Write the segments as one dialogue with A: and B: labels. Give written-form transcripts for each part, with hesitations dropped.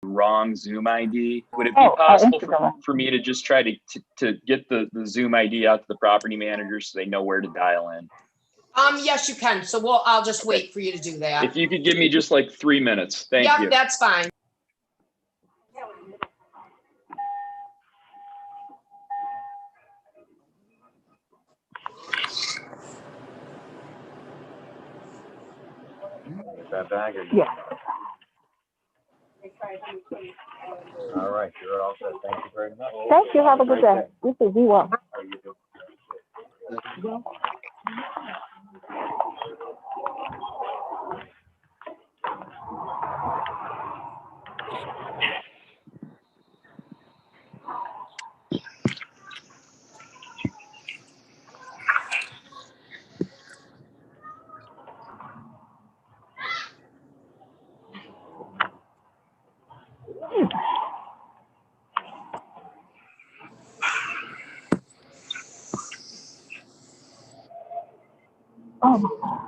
A: wrong Zoom ID. Would it be
B: Oh,
A: possible
B: Instagram.
A: for me to just try to get the Zoom ID out to the property manager so they know where to dial in?
C: Yes, you can. So I'll just wait for you to do that.
A: If you could give me just like 3 minutes, thank
C: Yep,
A: you.
C: that's fine.
D: Is that back or?
B: Yeah.
D: All right, you're all set. Thank you very much.
B: Thank you. Have a good day. You too. Be well.
D: How you doing?
B: Oh.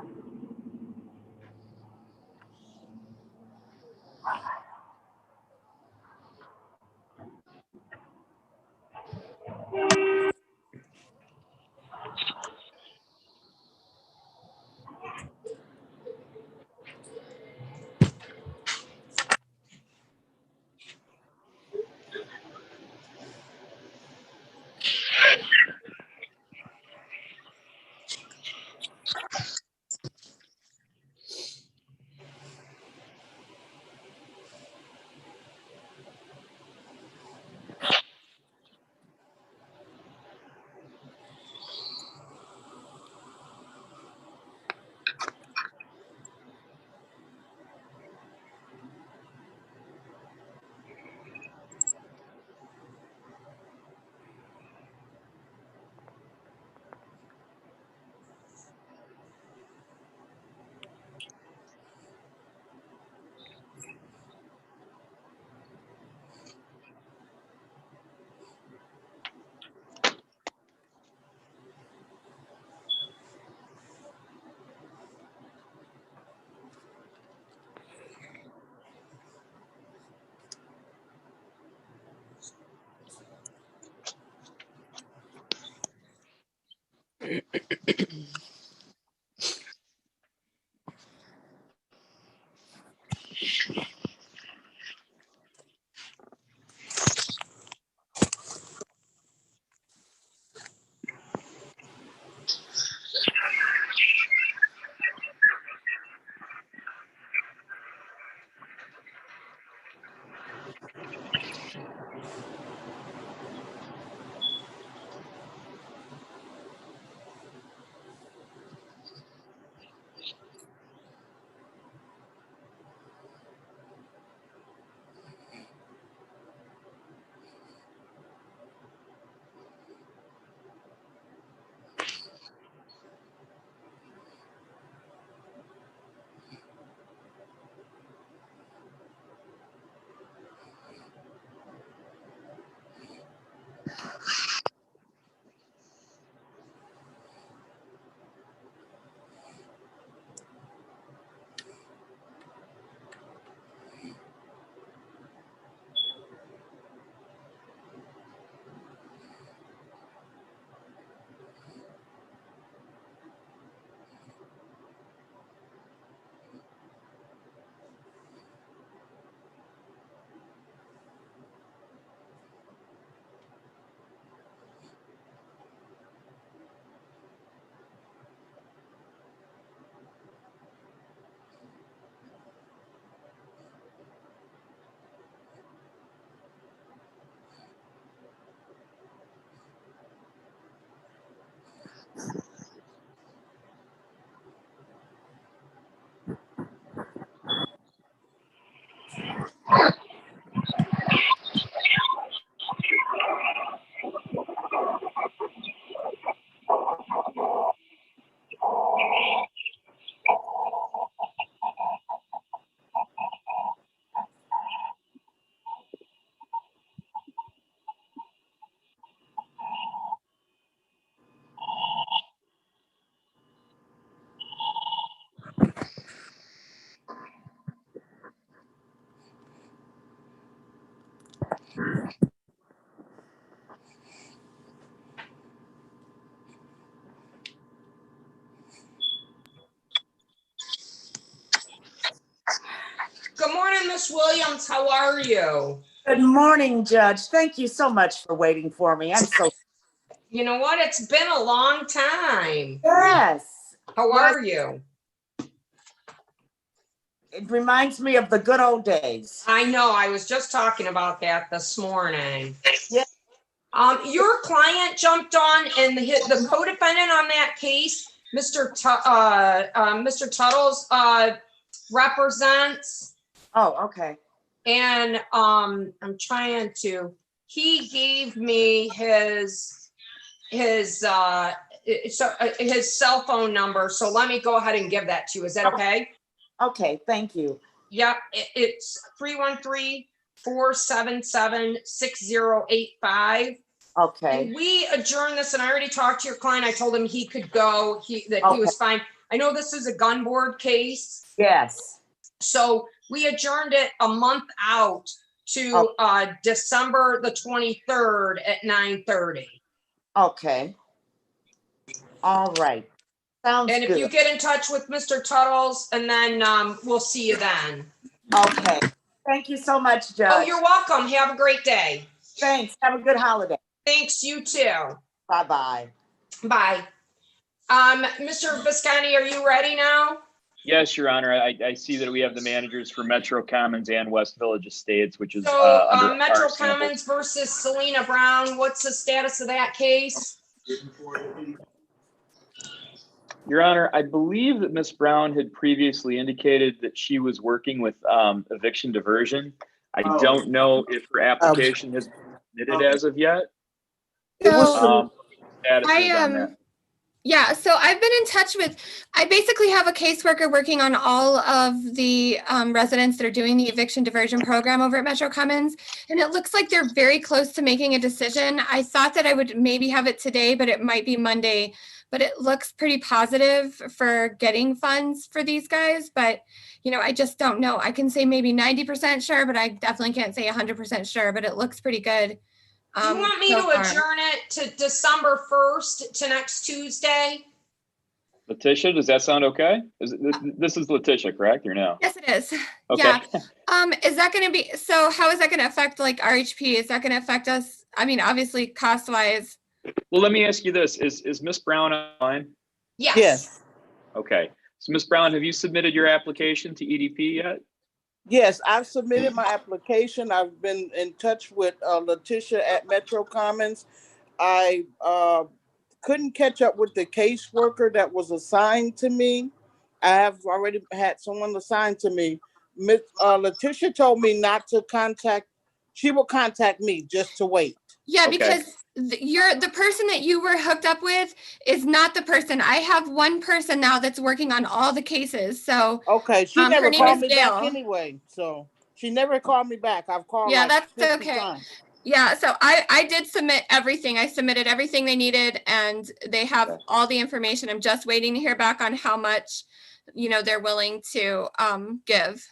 C: Miss Williams, how are you?
E: Good morning, Judge. Thank you so much for waiting for me. I'm so,
C: You know what? It's been a long time.
E: yes.
C: How are you?
E: It reminds me of the good old days.
C: I know, I was just talking about that this morning.
E: Yeah.
C: Your client jumped on and the co-defendant on that case, Mr. Tuttle's, represents.
E: Oh, okay.
C: And, I'm trying to, he gave me his cell phone number. So let me go ahead and give that to you. Is that okay?
E: Okay, thank you.
C: Yep, it's 313-477-6085.
E: Okay,
C: And we adjourned this, and I already talked to your client. I told him he could go, that he was fine. I know this is a gun board case,
E: yes.
C: so we adjourned it a month out to December the 23rd at 9:30.
E: Okay. All right. Sounds
C: And if you
E: good.
C: get in touch with Mr. Tuttles, and then we'll see you then.
E: Okay. Thank you so much, Judge.
C: Oh, you're welcome. Have a great day.
E: Thanks. Have a good holiday.
C: Thanks, you too.
E: Bye-bye.
C: Bye. Mr. Visconti, are you ready now?
A: Yes, Your Honor. I see that we have the managers for Metro Commons and West Village Estates, which is
C: So,
A: under
C: Metro
A: our sample.
C: Commons versus Selena Brown, what's the status of that case?
A: Your Honor, I believe that Ms. Brown had previously indicated that she was working with eviction diversion. I don't know if her application has been submitted as of yet.
F: So
A: Status is on that.
F: yeah, so I've been in touch with, I basically have a caseworker working on all of the residents that are doing the eviction diversion program over at Metro Commons. And it looks like they're very close to making a decision. I thought that I would maybe have it today, but it might be Monday. But it looks pretty positive for getting funds for these guys. But, you know, I just don't know. I can say maybe 90% sure, but I definitely can't say 100% sure, but it looks pretty good.
C: Do you want me
F: so
C: to
F: far.
C: adjourn it to December 1st to next Tuesday?
A: Letitia, does that sound okay? This is Letitia, correct, or no?
F: Yes, it is.
A: Okay.
F: Yeah. Is that going to be, so how is that going to affect like RHP? Is that going to affect us? I mean, obviously cost wise.
A: Well, let me ask you this. Is Ms. Brown online?
C: Yes.
G: Yes.
A: Okay. So Ms. Brown, have you submitted your application to EDP yet?
G: Yes, I've submitted my application. I've been in touch with Letitia at Metro Commons. I couldn't catch up with the caseworker that was assigned to me. I have already had someone assigned to me. Letitia told me not to contact, she will contact me just to wait.
F: Yeah,
A: Okay.
F: because the person that you were hooked up with is not the person. I have one person now that's working on all the cases. So
G: Okay, she
F: her
G: never
F: name
G: called
F: is
G: me
F: Gail.
G: back anyway, so she never called me back. I've called
F: Yeah,
G: like
F: that's
G: 50
F: okay.
G: times.
F: yeah, so I did submit everything. I submitted everything they needed and they have
A: Okay.
F: all the information. I'm just waiting to hear back on how much, you know, they're willing to give.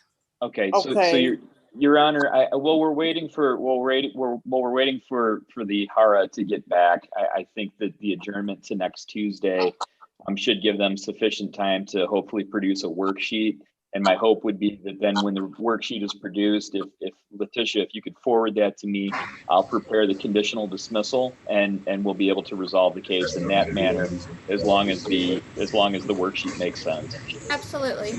A: Okay. So
G: Okay.
A: Your Honor, while we're waiting for the HARA to get back, I think that the adjournment to next Tuesday should give them sufficient time to hopefully produce a worksheet. And my hope would be that then when the worksheet is produced, if Letitia, if you could forward that to me, I'll prepare the conditional dismissal and we'll be able to resolve the case in that manner as long as the worksheet makes sense.
F: Absolutely.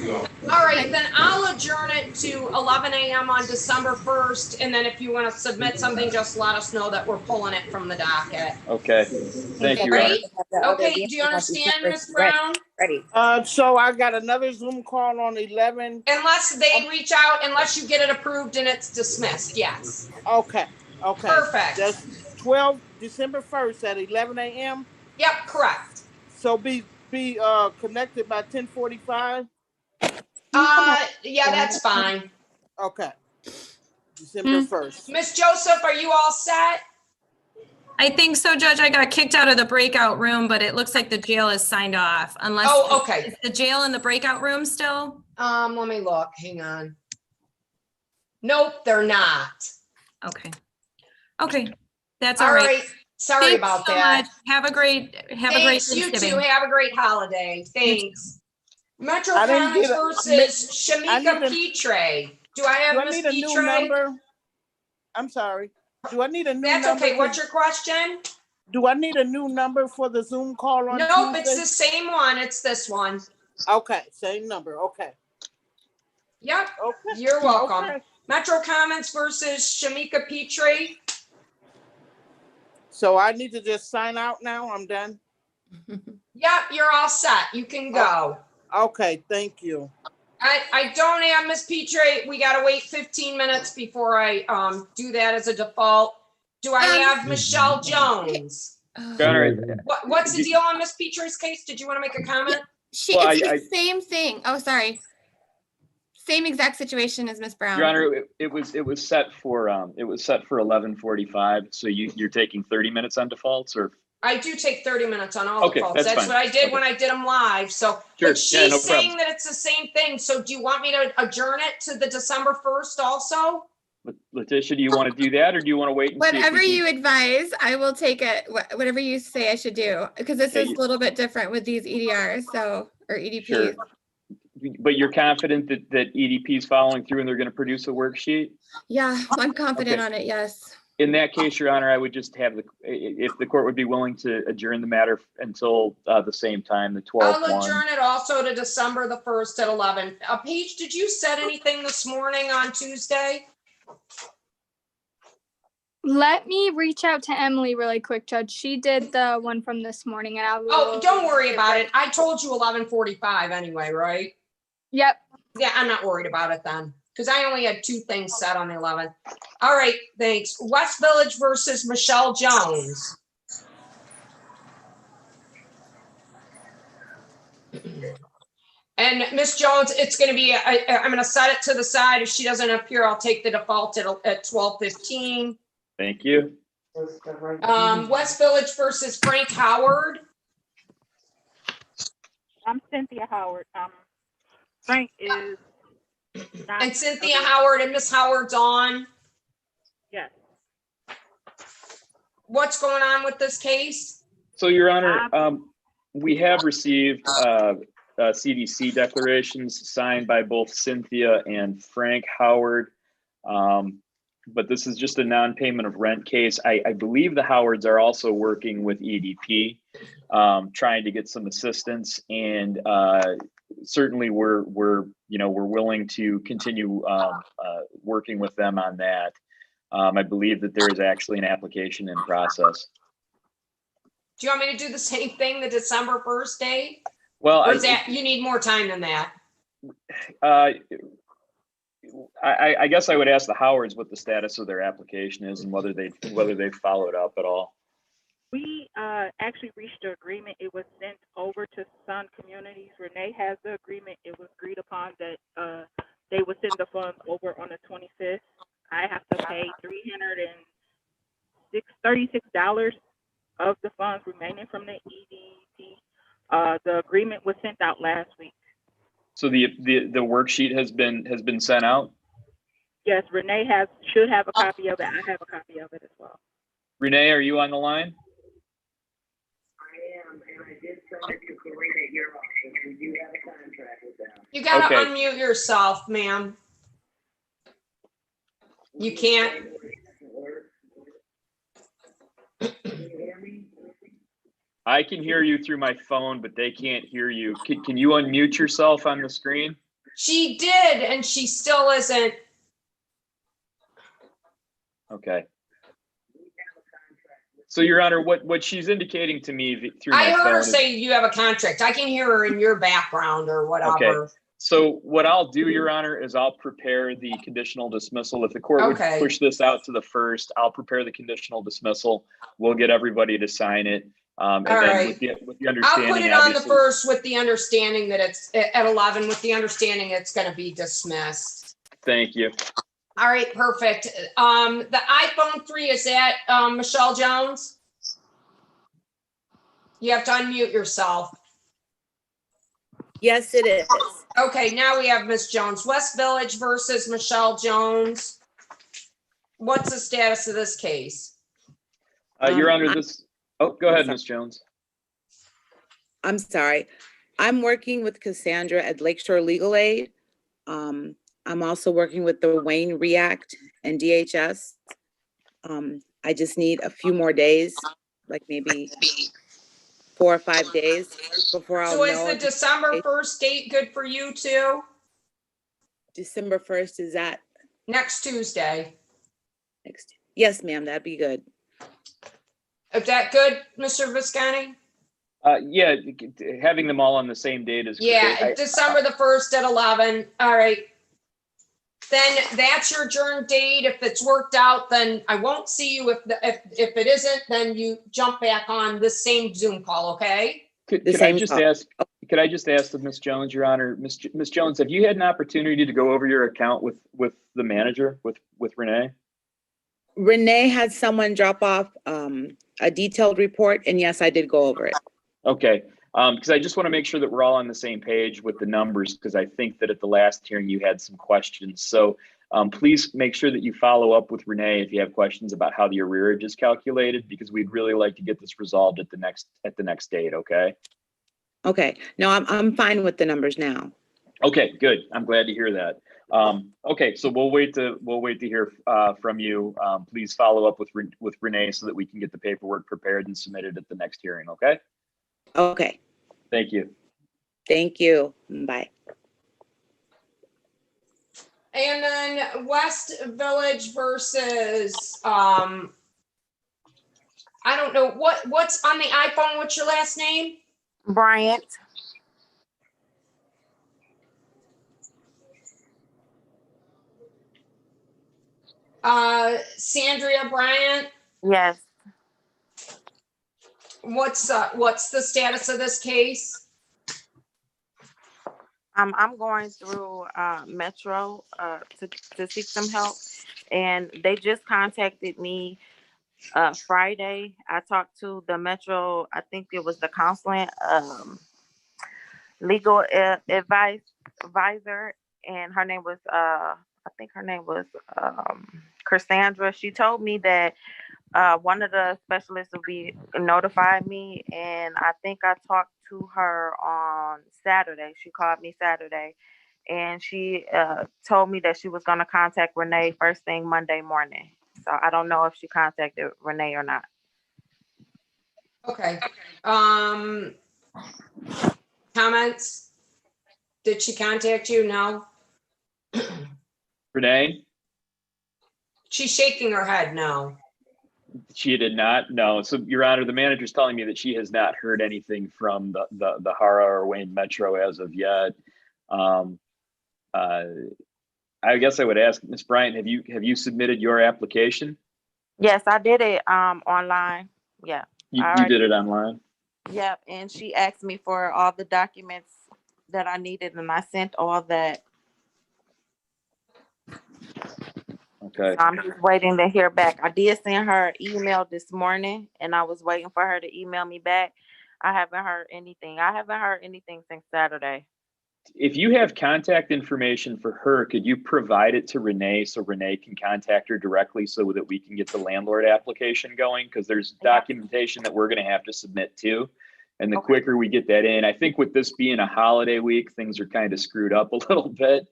C: All right, then I'll adjourn it to 11 a.m. on December 1st. And then if you want to submit something, just let us know that we're pulling it from the docket.
A: Okay. Thank you, Your Honor.
C: Right? Okay, do you understand, Ms. Brown?
B: Ready.
G: So I got another Zoom call on 11.
C: Unless they reach out, unless you get it approved and it's dismissed, yes.
G: Okay.
C: Perfect.
G: That's December 1st at 11 a.m.
C: Yep, correct.
G: So be connected by 10:45.
C: Yeah, that's fine.
G: Okay. December 1st.
C: Miss Joseph, are you all set?
H: I think so, Judge. I got kicked out of the breakout room, but it looks like the jail is signed off unless.
C: Oh, okay.
H: Is the jail in the breakout room still?
C: Let me look, hang on. Nope, they're not.
H: Okay. Okay, that's
C: All
H: all right.
C: right, sorry
H: Thanks
C: about
H: so
C: that.
H: much. Have a great
C: Thanks, you
H: Thanksgiving.
C: too, have a great holiday, thanks. Metro
G: I didn't
C: Commons
G: get
C: versus
G: I
C: Shamika
G: didn't-
C: Petre. Do I have
G: Do I
C: Ms.
G: need a new
C: Petrie?
G: number? I'm sorry. Do I need a new number?
C: That's okay. What's your question?
G: Do I need a new number for the Zoom call on
C: Nope, it's
G: Tuesday?
C: the same one. It's this one.
G: Okay, same number. Okay.
C: Yep,
G: Okay.
C: you're welcome.
G: Okay.
C: Metro Comments versus Shamika Petrie.
G: So I need to just sign out now? I'm done?
C: Yep, you're all set. You can go.
G: Okay, thank you.
C: I don't have Ms. Petrie. We gotta wait 15 minutes before I do that as a default. Do I have Michelle Jones?
A: Your Honor,
C: What's the deal on Ms. Petrie's case? Did you want to make a comment?
A: Well,
F: It's
A: I-
F: the same thing. Oh, sorry. Same exact situation as Miss Brown.
A: Your Honor, it was set for 11:45. So you're taking 30 minutes on defaults, or?
C: I do take 30 minutes on all
A: Okay,
C: defaults.
A: that's
C: That's
A: fine.
C: what I did
A: Okay.
C: when I did them live. So,
A: Sure,
C: but
A: yeah, no
C: she's saying
A: problem.
C: that it's the same thing. So do you want me to adjourn it to the December 1st also?
A: Letitia, do you want to do that, or do you want to wait and see if we
F: Whatever
A: can-
F: you advise, I will take it. Whatever you say I should do, because this
A: Okay,
F: is a little bit different with these EDRs, or EDPs.
A: Sure. But you're confident that EDP is following through and they're going to produce a worksheet?
F: Yeah, I'm confident
A: Okay.
F: on it. Yes.
A: In that case, Your Honor, I would just have if the court would be willing to adjourn the matter until the same time, the 12th
C: I'll
A: one.
C: adjourn it also to December the 1st at 11. Paige, did you set anything this morning on Tuesday?
I: Let me reach out to Emily really quick, Judge. She did the one from this morning, and I will.
C: Oh, don't worry about it. I told you 11:45 anyway, right?
I: Yep.
C: Yeah, I'm not worried about it then, because I only had 2 things set on the 11th. All right, thanks. West Village versus Michelle Jones. And Miss Jones, it's going to be, I'm going to set it to the side. If she doesn't appear, I'll take the default at 12:15.
A: Thank you.
C: West Village versus Frank Howard.
B: I'm Cynthia Howard. Frank is not.
C: And Cynthia Howard, and Miss Howard's on.
B: Yes.
C: What's going on with this case?
A: So, Your Honor, we have received CDC declarations signed by both Cynthia and Frank Howard. But this is just a non-payment of rent case. I believe the Howards are also working with EDP, trying to get some assistance, and certainly we're willing to continue working with them on that. I believe that there is actually an application in process.
C: Do you want me to do the same thing, the December 1st date?
A: Well,
C: Or is that, you need more time than that?
A: I guess I would ask the Howards what the status of their application is and whether they've followed up at all.
B: We actually reached an agreement. It was sent over to Sun Communities. Renee has the agreement. It was agreed upon that they would send the funds over on the 25th. I have to pay $336 of the funds remaining from the EDP. The agreement was sent out last week.
A: So the worksheet has been sent out.
B: Yes, Renee should have a copy of it. I have a copy of it as well.
A: Renee, are you on the line?
J: I am, and I did send it to Karina at your office. We do have a contract with them.
C: You gotta
A: Okay.
C: unmute yourself, ma'am. You can't.
J: Can you hear me?
A: I can hear you through my phone, but they can't hear you. Can you unmute yourself on the screen?
C: She did, and she still isn't.
A: Okay. So, Your Honor, what she's indicating to me through my
C: I heard
A: phone
C: her
A: is-
C: say you have a contract. I can hear her in your background or whatever.
A: So what I'll do, Your Honor, is I'll prepare the conditional dismissal. If the court would
C: Okay.
A: push this out to the 1st, I'll prepare the conditional dismissal. We'll get everybody to sign it. And then
C: right.
A: with the
C: I'll
A: understanding,
C: put it on the
A: obviously-
C: 1st with the understanding that it's at 11, with the understanding it's gonna be dismissed.
A: Thank you.
C: All right, perfect. The iPhone 3, is that Michelle Jones? You have to unmute yourself.
K: Yes, it is.
C: Okay, now we have Miss Jones. West Village versus Michelle Jones. What's the status of this case?
A: Your Honor, go ahead, Ms. Jones.
K: I'm sorry. I'm working with Cassandra at Lakeshore Legal Aid. I'm also working with the Wayne React and DHS. I just need a few more days, like maybe 4 or 5 days before I'll
C: So is
K: know.
C: the December 1st date good for you too?
K: December 1st, is that
C: Next Tuesday.
K: next? Yes, ma'am, that'd be good.
C: Is that good, Mr. Visconti?
A: Yeah, having them all on the same date is great.
C: Yeah, December the 1st at 11. All right. Then that's your adjourned date. If it's worked out, then I won't see you. If it isn't, then you jump back on this same Zoom call, okay?
A: Could I just ask of Ms. Jones, Your Honor, Ms. Jones, have you had an opportunity to go over your account with the manager, with Renee?
K: Renee had someone drop off a detailed report, and yes, I did go over it.
A: Okay, because I just want to make sure that we're all on the same page with the numbers, because I think that at the last hearing you had some questions. So please make sure that you follow up with Renee if you have questions about how the arrearage is calculated, because we'd really like to get this resolved at the next date. Okay.
K: Okay. No, I'm fine with the numbers now.
A: Okay, good. I'm glad to hear that. Okay, so we'll wait to hear from you. Please follow up with Renee so that we can get the paperwork prepared and submitted at the next hearing. Okay.
K: Okay.
A: Thank you.
K: Thank you. Bye.
C: And then West Village versus, I don't know, what's on the iPhone? What's your last name?
L: Bryant.
C: Sandria Bryant.
L: Yes.
C: What's the status of this case?
L: I'm going through Metro to seek some help, and they just contacted me Friday. I talked to the Metro, I think it was the counseling legal advisor, and her name was I think her name was Cassandra. She told me that one of the specialists will be notifying me, and I think I talked to her on Saturday. She called me Saturday, and she told me that she was going to contact Renee first thing Monday morning. So I don't know if she contacted Renee or not.
C: Okay. Comments? Did she contact you? No.
A: Renee?
C: She's shaking her head no.
A: She did not. No. So, Your Honor, the manager's telling me that she has not heard anything from the Hara or Wayne Metro as of yet. I guess I would ask Ms. Bryant, have you submitted your application?
L: Yes, I did it online. Yeah.
A: You did it online?
L: Yep. And she asked me for all the documents that I needed, and I sent all that.
A: Okay.
L: So I'm just waiting to hear back. I did send her an email this morning, and I was waiting for her to email me back. I haven't heard anything. I haven't heard anything since Saturday.
A: If you have contact information for her, could you provide it to Renee so Renee can contact her directly so that we can get the landlord application going? Because there's documentation that we're going to have to submit too. And the quicker we get that in, I think with this being a holiday week, things are kind of screwed up a little bit.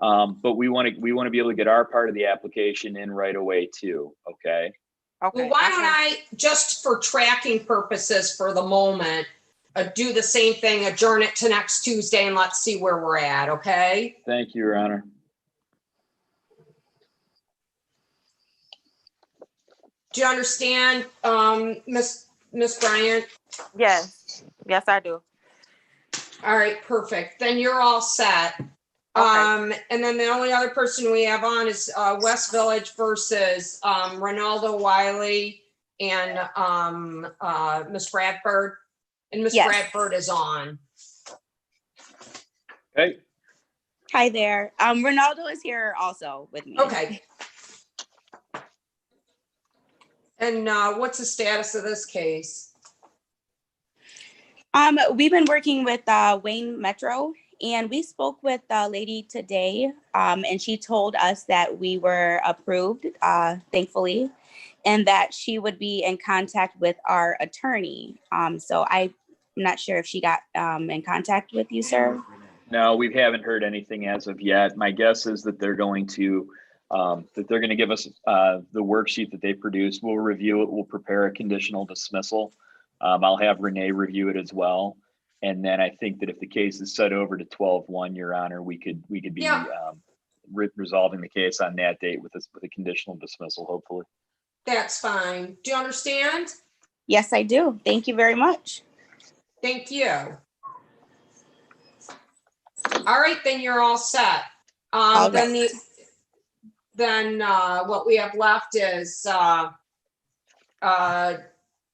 A: But we want to be able to get our part of the application in right away too. Okay.
C: Well, why don't I, just for tracking purposes for the moment, do the same thing, adjourn it to next Tuesday, and let's see where we're at, okay?
A: Thank you, Your Honor.
C: Do you understand, Miss Bryant?
L: Yes. Yes, I do.
C: All right, perfect. Then you're all set. And then the only other person we have on is West Village versus Ronaldo Wiley and Miss Bradford. And Miss Bradford is on.
A: Okay.
M: Hi there. Ronaldo is here also with me.
C: Okay. And what's the status of this case?
M: We've been working with Wayne Metro, and we spoke with the lady today, and she told us that we were approved, thankfully, and that she would be in contact with our attorney. So I'm not sure if she got in contact with you, sir.
A: No, we haven't heard anything as of yet. My guess is that they're going to give us the worksheet that they produced. We'll review it. We'll prepare a conditional dismissal. I'll have Renee review it as well. And then I think that if the case is set over to 12/1, Your Honor, we could be
C: Yeah.
A: resolving the case on that date with a conditional dismissal, hopefully.
C: That's fine. Do you understand?
M: Yes, I do. Thank you very much.
C: Thank you. All right, then you're all set.
M: All
C: Then
M: right.
C: what we have left is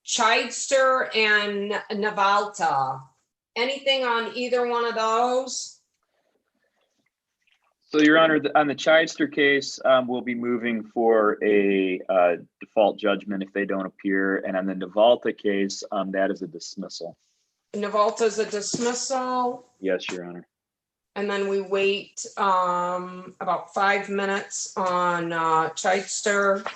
C: Chidester and Navalta. Anything on either one of those?
A: So, Your Honor, on the Chidester case, we'll be moving for a default judgment if they don't appear. And on the Navalta case, that is a dismissal.
C: Navalta's a dismissal,
A: Yes, Your Honor.
C: and then we wait about 5 minutes on Chidester.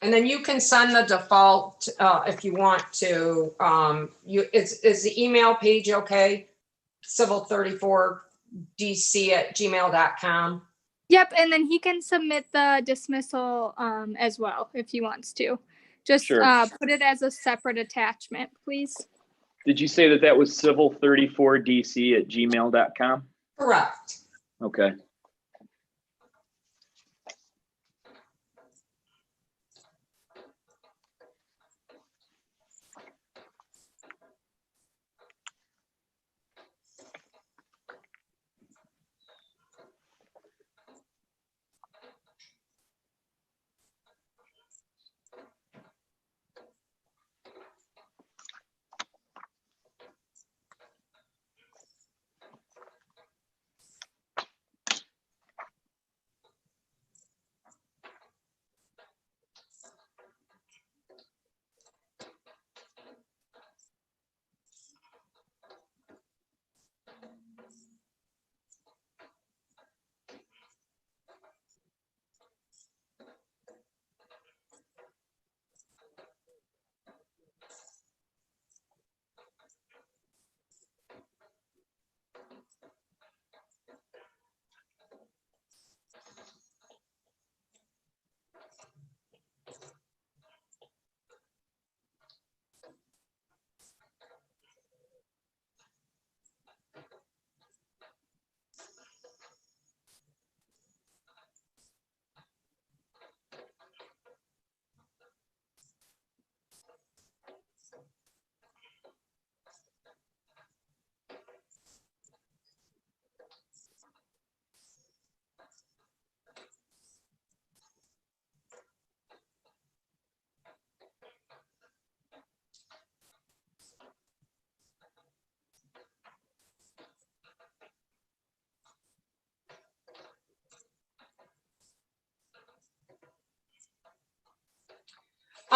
C: And then you can send the default if you want to. Is the email page okay? civil34dc@gmail.com.
I: Yep, and then he can submit the dismissal as well if he wants to. Just
A: Sure.
I: put it as a separate attachment, please.
A: Did you say that was civil34dc@gmail.com?
C: Correct.
A: Okay.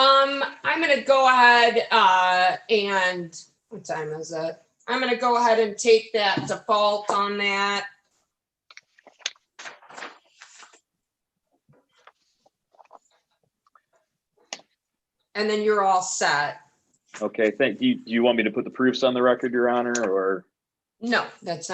C: I'm gonna go ahead and what time is it? I'm gonna go ahead and take that default on that. And then you're all set.
A: Okay, thank you. Do you want me to put the proofs on the record, Your Honor, or?
C: No, that's